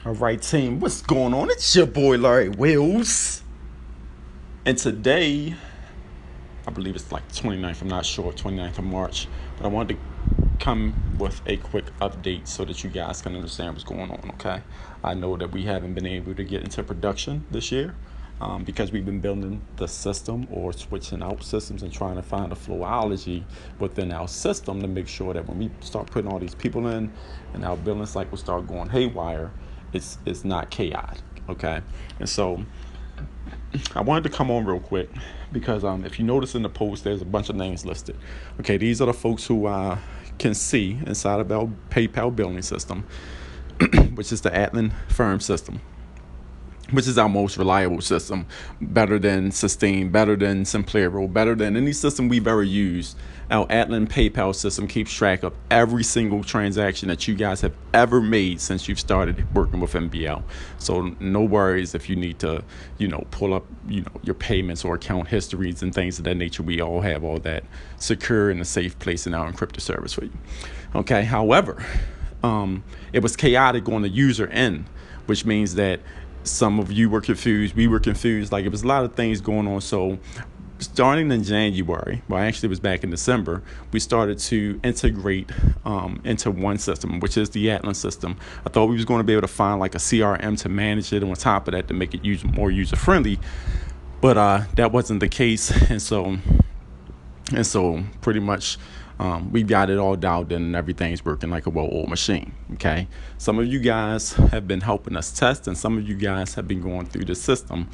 All right, team, what's going on? It's your boy Larry Wills. And today, I believe it's like 29th, I'm not sure, 29th of March. But I wanted to come with a quick update so that you guys can understand what's going on, okay? I know that we haven't been able to get into production this year because we've been building the system or switching out systems and trying to find a flowology within our system to make sure that when we start putting all these people in and our billing cycle start going haywire, it's not chaotic, okay? And so I wanted to come on real quick because if you notice in the post, there's a bunch of names listed. Okay, these are the folks who can see inside of our PayPal billing system, which is the Atlan firm system, which is our most reliable system, better than Sustain, better than Simplero, better than any system we've ever used. Our Atlan PayPal system keeps track of every single transaction that you guys have ever made since you've started working with NBL. So no worries if you need to, pull up, your payments or account histories and things of that nature. We all have all that secure in a safe place in our encrypted service for you. Okay, however, it was chaotic on the user end, which means that some of you were confused. We were confused. Like, it was a lot of things going on. So starting in January, well, actually it was back in December, we started to integrate into one system, which is the Atlan system. I thought we was going to be able to find like a CRM to manage it, and on top of that to make it more user friendly, but that wasn't the case. And so pretty much we got it all dialed in and everything's working like a well-oiled machine, okay? Some of you guys have been helping us test, and some of you guys have been going through the system,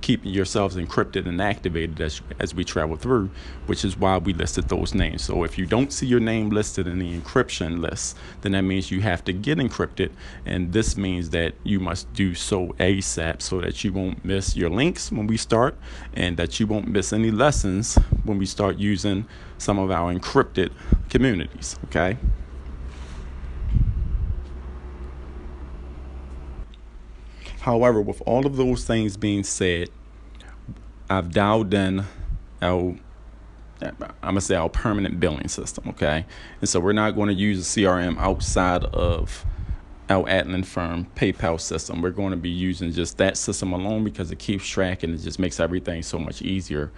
keeping yourselves encrypted and activated as we travel through, which is why we listed those names. So if you don't see your name listed in the encryption list, then that means you have to get encrypted, and this means that you must do so ASAP so that you won't miss your links when we start, and that you won't miss any lessons when we start using some of our encrypted communities, okay? However, with all of those things being said, I've dialed in our permanent billing system, okay? And so we're not going to use a CRM outside of our Atlan firm PayPal system. We're going to be using just that system alone because it keeps track and it just makes everything so much easier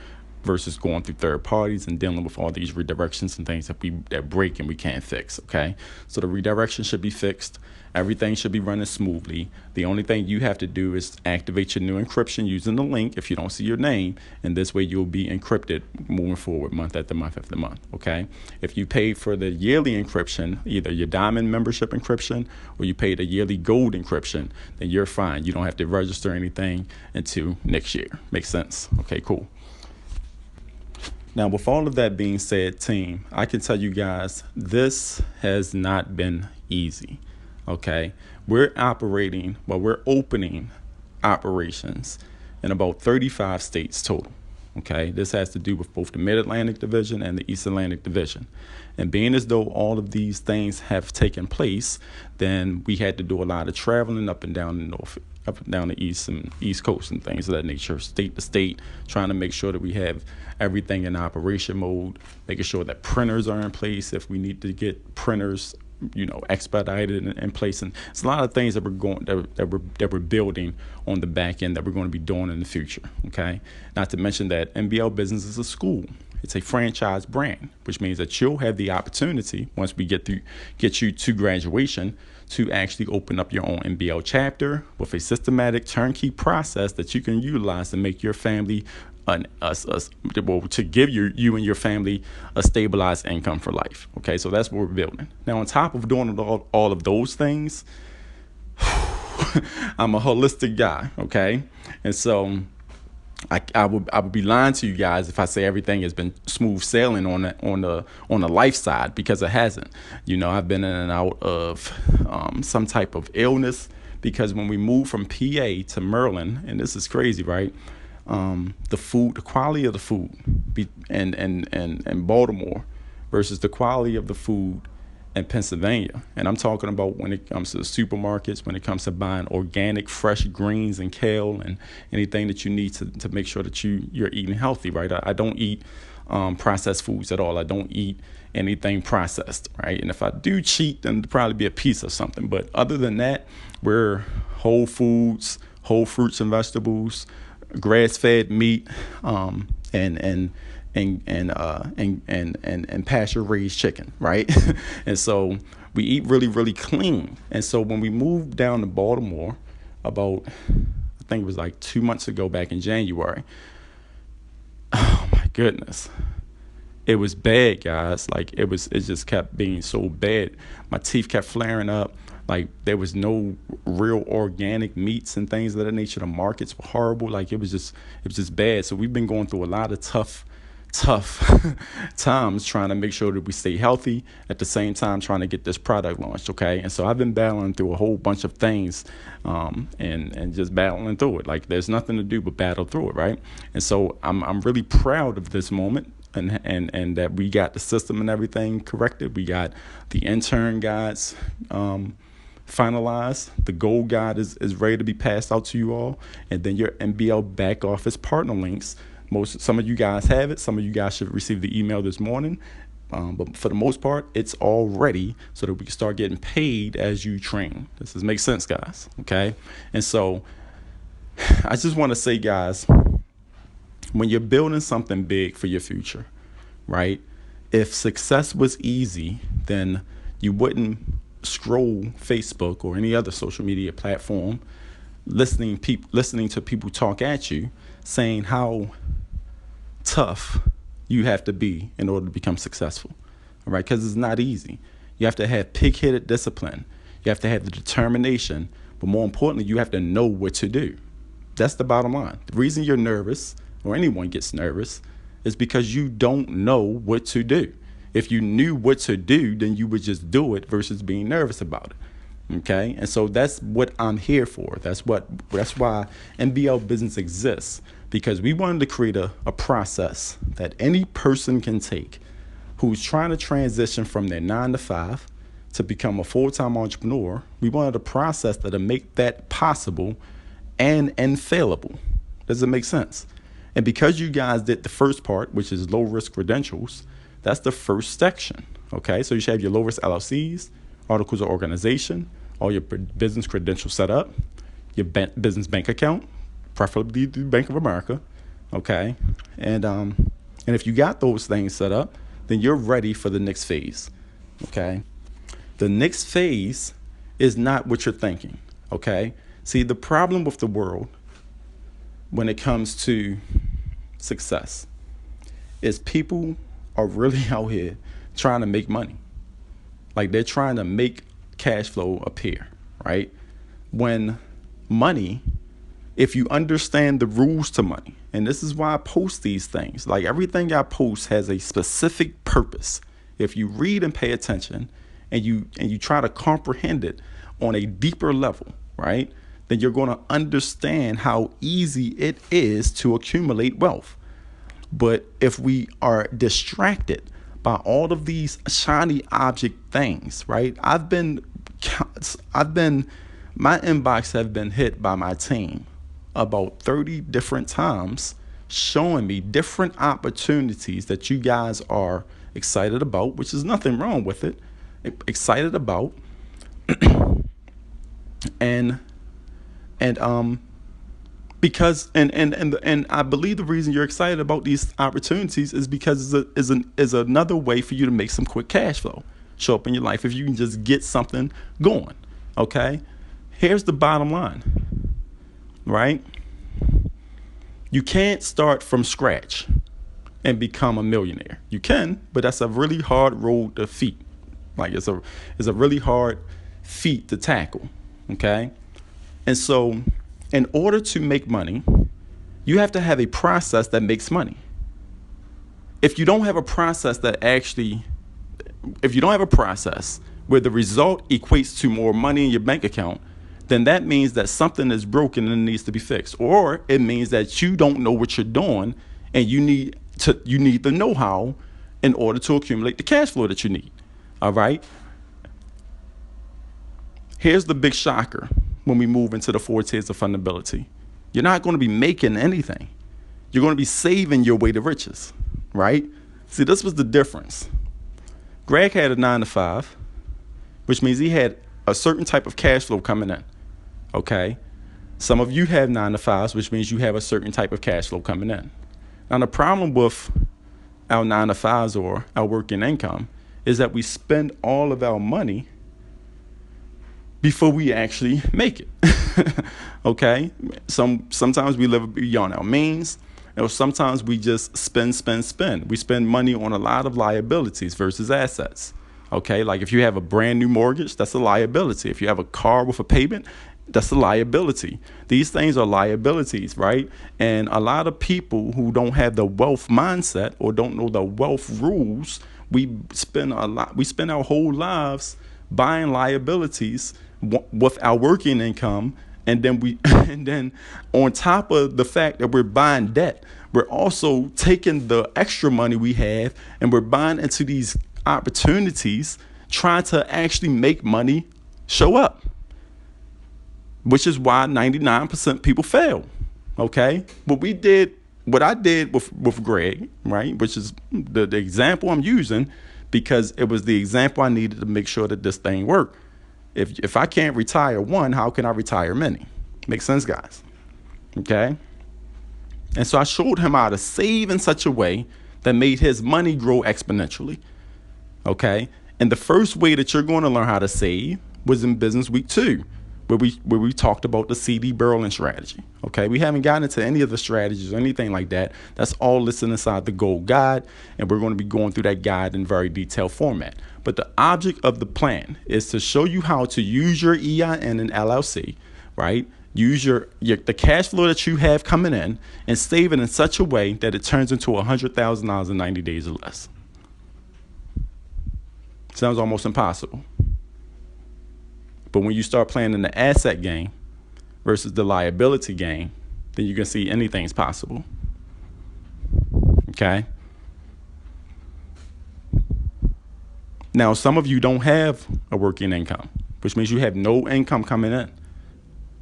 versus going through third parties and dealing with all these redirections and things that break and we can't fix, okay? So the redirection should be fixed. Everything should be running smoothly. The only thing you have to do is activate your new encryption using the link if you don't see your name, and this way you'll be encrypted moving forward month after month after month, okay? If you pay for the yearly encryption, either your diamond membership encryption or you pay the yearly gold encryption, then you're fine. You don't have to register anything until next year. Makes sense? Okay, cool. Now, with all of that being said, team, I can tell you guys, this has not been easy, okay? We're opening operations in about 35 states total, okay? This has to do with both the Mid-Atlantic Division and the East Atlantic Division. And being as though all of these things have taken place, then we had to do a lot of traveling up and down the east coast and things of that nature, state to state, trying to make sure that we have everything in operation mode, making sure that printers are in place if we need to get printers expedited in place. And it's a lot of things that we're building on the back end that we're going to be doing in the future, okay? Not to mention that NBL Business is a school. It's a franchise brand, which means that you'll have the opportunity, once we get you to graduation, to actually open up your own NBL chapter with a systematic turnkey process that you can utilize to make your family to give you and your family a stabilized income for life. Okay, so that's what we're building. Now, on top of doing all of those things, I'm a holistic guy. Okay, and so I would be lying to you guys if I say everything has been smooth sailing on the life side, because it hasn't. I've been in and out of some type of illness, because when we moved from PA to Maryland, and this is crazy, right? The quality of the food in Baltimore versus the quality of the food in Pennsylvania. And I'm talking about when it comes to the supermarkets, when it comes to buying organic, fresh greens and kale and anything that you need to make sure that you're eating healthy, right? I don't eat processed foods at all. I don't eat anything processed, right? And if I do cheat, then it'll probably be a piece of something. But other than that, we're whole foods, whole fruits and vegetables, grass-fed meat, and pasture-raised chicken, right? And so we eat really, really clean. And so when we moved down to Baltimore, about, I think it was like 2 months ago, back in January, oh my goodness, it was bad, guys. Like it just kept being so bad. My teeth kept flaring up. Like there was no real organic meats and things of that nature. The markets were horrible. Like it was just bad. So we've been going through a lot of tough times trying to make sure that we stay healthy, at the same time trying to get this product launched. Okay. And so I've been battling through a whole bunch of things, and just battling through it. Like there's nothing to do but battle through it. Right. And so I'm really proud of this moment, and that we got the system and everything corrected. We got the intern guides finalized. The gold guide is ready to be passed out to you all. And then your NBL back office partner links. Some of you guys have it. Some of you guys should receive the email this morning. But for the most part, it's all ready so that we can start getting paid as you train. Does this make sense, guys? Okay. And so I just want to say, guys, when you're building something big for your future, right? If success was easy, then you wouldn't scroll Facebook or any other social media platform listening to people talk at you saying how tough you have to be in order to become successful. All right, because it's not easy. You have to have pig-headed discipline. You have to have the determination, but more importantly, you have to know what to do. That's the bottom line. The reason you're nervous, or anyone gets nervous, is because you don't know what to do. If you knew what to do, then you would just do it versus being nervous about it. Okay. And so that's what I'm here for. That's why NBL Business exists, because we wanted to create a process that any person can take who's trying to transition from their 9 to 5 to become a full-time entrepreneur. We wanted a process that'll make that possible and failable. Does it make sense? And because you guys did the first part, which is low risk credentials, that's the first section. Okay, so you should have your low risk LLCs, articles of organization, all your business credentials set up, your business bank account, preferably the Bank of America. Okay, and if you got those things set up, then you're ready for the next phase. Okay, the next phase is not what you're thinking. Okay, see, the problem with the world when it comes to success is people are really out here trying to make money. Like they're trying to make cash flow appear, right? When money, if you understand the rules to money, and this is why I post these things, like everything I post has a specific purpose. If you read and pay attention and you try to comprehend it on a deeper level, right, then you're going to understand how easy it is to accumulate wealth. But if we are distracted by all of these shiny object things, right? My inbox have been hit by my team about 30 different times, showing me different opportunities that you guys are excited about, which is nothing wrong with it, excited about. Because I believe the reason you're excited about these opportunities is because is another way for you to make some quick cash flow show up in your life if you can just get something going. Okay, here's the bottom line, right? You can't start from scratch and become a millionaire. You can, but that's a really hard road to feat. Like it's a really hard feat to tackle. Okay, and so in order to make money, you have to have a process that makes money. If you don't have a process where the result equates to more money in your bank account, then that means that something is broken and needs to be fixed. Or it means that you don't know what you're doing and you need the know-how in order to accumulate the cash flow that you need. All right? Here's the big shocker. When we move into the 4 tiers of fundability, you're not going to be making anything. You're going to be saving your way to riches. right? See, this was the difference. Greg had a 9 to 5, which means he had a certain type of cash flow coming in, okay? Some of you have 9 to 5s, which means you have a certain type of cash flow coming in. Now, the problem with our 9 to 5s or our working income is that we spend all of our money before we actually make it. Okay? Sometimes we live beyond our means, or sometimes we just spend. We spend money on a lot of liabilities versus assets. Okay? Like if you have a brand new mortgage, that's a liability. If you have a car with a payment, that's a liability. These things are liabilities, right? And a lot of people who don't have the wealth mindset or don't know the wealth rules, we spend our whole lives buying liabilities with our working income, and then on top of the fact that we're buying debt, we're also taking the extra money we have and we're buying into these opportunities, trying to actually make money show up, which is why 99% people fail. Okay, what I did with Greg, right, which is the example I'm using, because it was the example I needed to make sure that this thing worked. If I can't retire one, how can I retire many? Makes sense, guys? Okay? And so I showed him how to save in such a way that made his money grow exponentially. Okay? And the first way that you're going to learn how to save was in Business Week 2, where we talked about the CD Berlin strategy. Okay? We haven't gotten into any of the strategies or anything like that. That's all listed inside the Gold Guide, and we're going to be going through that guide in very detailed format. But the object of the plan is to show you how to use your EIN and LLC, right? Use the cash flow that you have coming in and save it in such a way that it turns into $100,000 in 90 days or less. Sounds almost impossible. But when you start playing in the asset game versus the liability game, then you can see anything's possible. Okay? Now, some of you don't have a working income, which means you have no income coming in,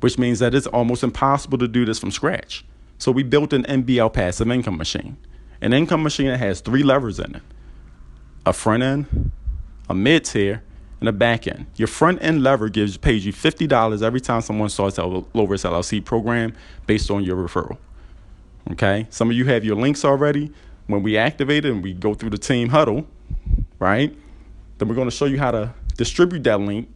which means that it's almost impossible to do this from scratch. So we built an NBL passive income machine, an income machine that has 3 levers in it: a front end, a mid tier, and a back end. Your front end lever pays you $50 every time someone starts a low risk LLC program based on your referral. Okay? Some of you have your links already. When we activate it and we go through the team Huddle, right? Then we're going to show you how to distribute that link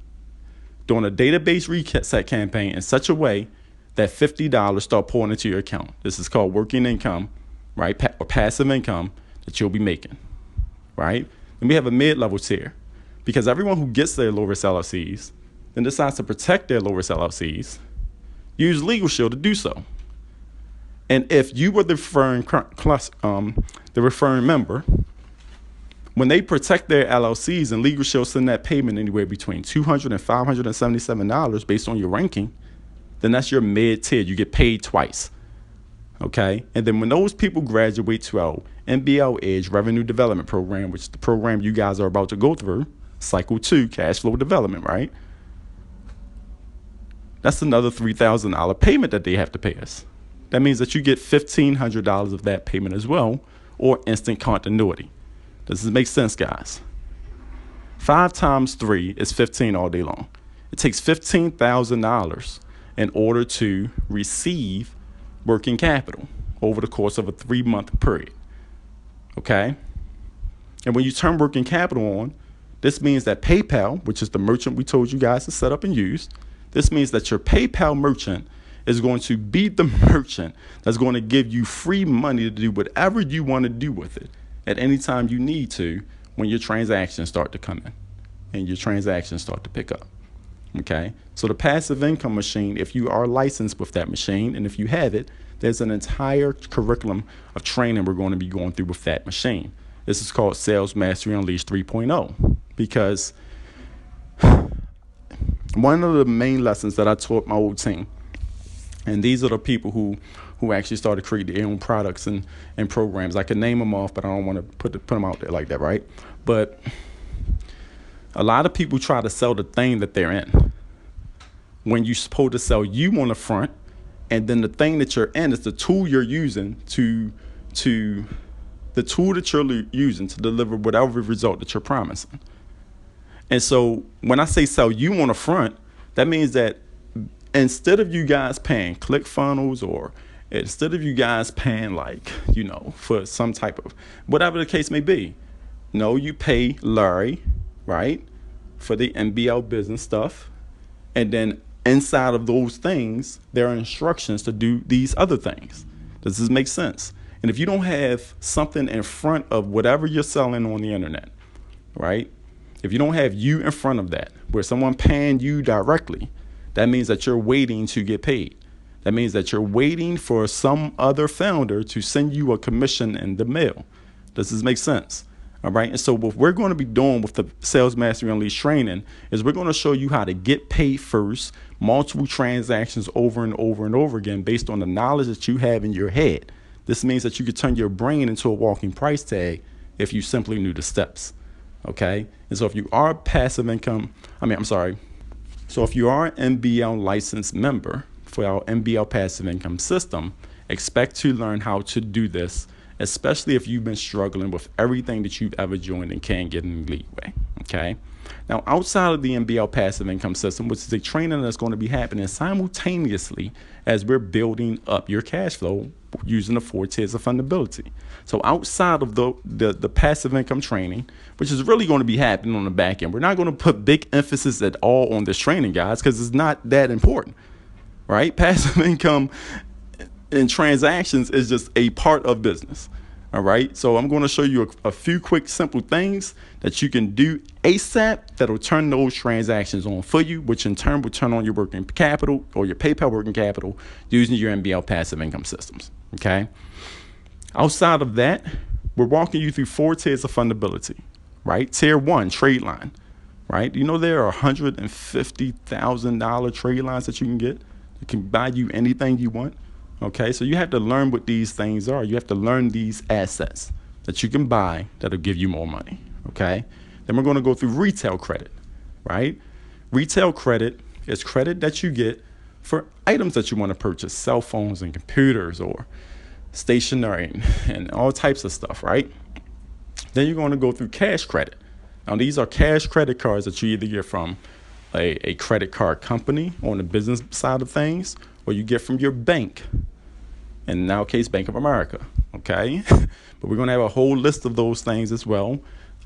during a database reset campaign in such a way that $50 start pouring into your account. This is called working income, right? Or passive income that you'll be making, right? And we have a mid-level tier, because everyone who gets their low-risk LLCs then decides to protect their low-risk LLCs, use Legal Shield to do so. And if you were the referring member, when they protect their LLCs and Legal Shield send that payment anywhere between $200 and $577 based on your ranking, then that's your mid-tier. You get paid twice. Okay? And then when those people graduate to our NBL Edge Revenue Development Program, which is the program you guys are about to go through, Cycle 2, Cash Flow Development, right? That's another $3,000 payment that they have to pay us. That means that you get $1,500 of that payment as well, or instant continuity. Does this make sense, guys? 5 times 3 is 15 all day long. It takes $15,000 in order to receive working capital over the course of a 3-month period. Okay? And when you turn working capital on, this means that PayPal, which is the merchant we told you guys to set up and use, this means that your PayPal merchant is going to be the merchant that's going to give you free money to do whatever you want to do with it at any time you need to when your transactions start to come in and your transactions start to pick up. Okay, so the passive income machine, if you are licensed with that machine, and if you have it, there's an entire curriculum of training we're going to be going through with that machine. This is called Sales Mastery Unleashed 3.0, because one of the main lessons that I taught my old team, and these are the people who actually started creating their own products and programs. I can name them off, but I don't want to put them out there like that, right? But a lot of people try to sell the thing that they're in, when you're supposed to sell you on the front, and then the thing that you're in is the tool you're using to the tool that you're using to deliver whatever result that you're promising. And so when I say sell you on the front, that means that instead of you guys paying ClickFunnels, or instead of you guys paying for some type of whatever the case may be, no, you pay Larry, right, for the NBL business stuff. And then inside of those things, there are instructions to do these other things. Does this make sense? And if you don't have something in front of whatever you're selling on the internet, right? If you don't have you in front of that, where someone paying you directly, that means that you're waiting to get paid. That means that you're waiting for some other founder to send you a commission in the mail. Does this make sense? All right. And so what we're going to be doing with the Sales Mastery Unleashed training is we're going to show you how to get paid first, multiple transactions over and over and over again based on the knowledge that you have in your head. This means that you could turn your brain into a walking price tag if you simply knew the steps. Okay. And so if you are a So if you are an NBL licensed member for our NBL passive income system, expect to learn how to do this, especially if you've been struggling with everything that you've ever joined and can't get any leeway. Okay. Now, outside of the NBL passive income system, which is a training that's going to be happening simultaneously as we're building up your cash flow using the 4 tiers of fundability. So outside of the passive income training, which is really going to be happening on the back end, we're not going to put big emphasis at all on this training, guys, because it's not that important, right? Passive income and transactions is just a part of business. All right. So I'm going to show you a few quick, simple things that you can do ASAP that'll turn those transactions on for you, which in turn will turn on your working capital or your PayPal working capital using your NBL passive income systems. Okay. Outside of that, we're walking you through 4 tiers of fundability, right? Tier 1, trade line, right? You know, there are $150,000 trade lines that you can get. It can buy you anything you want. Okay, so you have to learn what these things are. You have to learn these assets that you can buy that'll give you more money. Okay, then we're going to go through retail credit, right? Retail credit is credit that you get for items that you want to purchase, cell phones and computers or stationery and all types of stuff, right? Then you're going to go through cash credit. Now, these are cash credit cards that you either get from a credit card company on the business side of things, or you get from your bank. In our case, Bank of America, okay? But we're going to have a whole list of those things as well,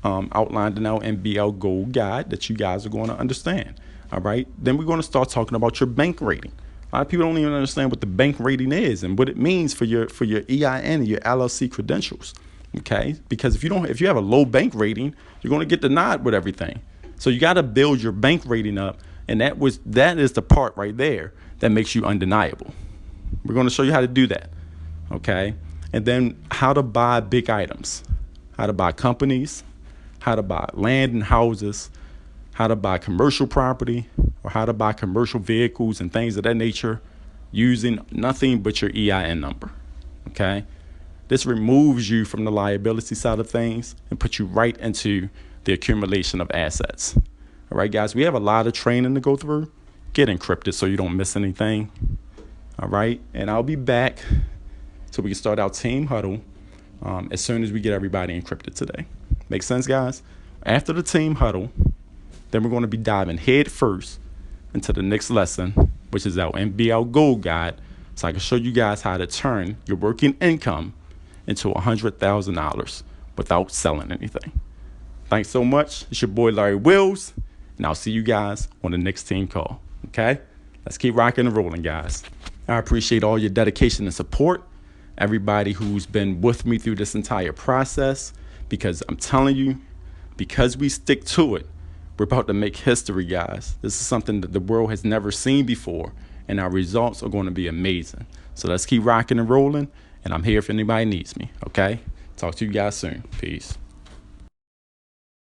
outlined in our NBL Gold Guide that you guys are going to understand, all right? Then we're going to start talking about your bank rating. A lot of people don't even understand what the bank rating is and what it means for your EIN and your LLC credentials, okay? Because if you have a low bank rating, you're going to get denied with everything. So you got to build your bank rating up, and that is the part right there that makes you undeniable. We're going to show you how to do that, okay? And then how to buy big items, how to buy companies, how to buy land and houses, how to buy commercial property, or how to buy commercial vehicles and things of that nature using nothing but your EIN number, okay? This removes you from the liability side of things and puts you right into the accumulation of assets. All right, guys, we have a lot of training to go through. Get encrypted so you don't miss anything. All right, and I'll be back so we can start our team huddle as soon as we get everybody encrypted today. Make sense, guys? After the team huddle, then we're going to be diving head first into the next lesson, which is our NBL Gold Guide, so I can show you guys how to turn your working income into $100,000 without selling anything. Thanks so much. It's your boy Larry Wills, and I'll see you guys on the next team call. Okay? Let's keep rocking and rolling, guys. I appreciate all your dedication and support, everybody who's been with me through this entire process, because I'm telling you, because we stick to it, we're about to make history, guys. This is something that the world has never seen before, and our results are going to be amazing. So let's keep rocking and rolling, and I'm here if anybody needs me, okay? Talk to you guys soon. Peace.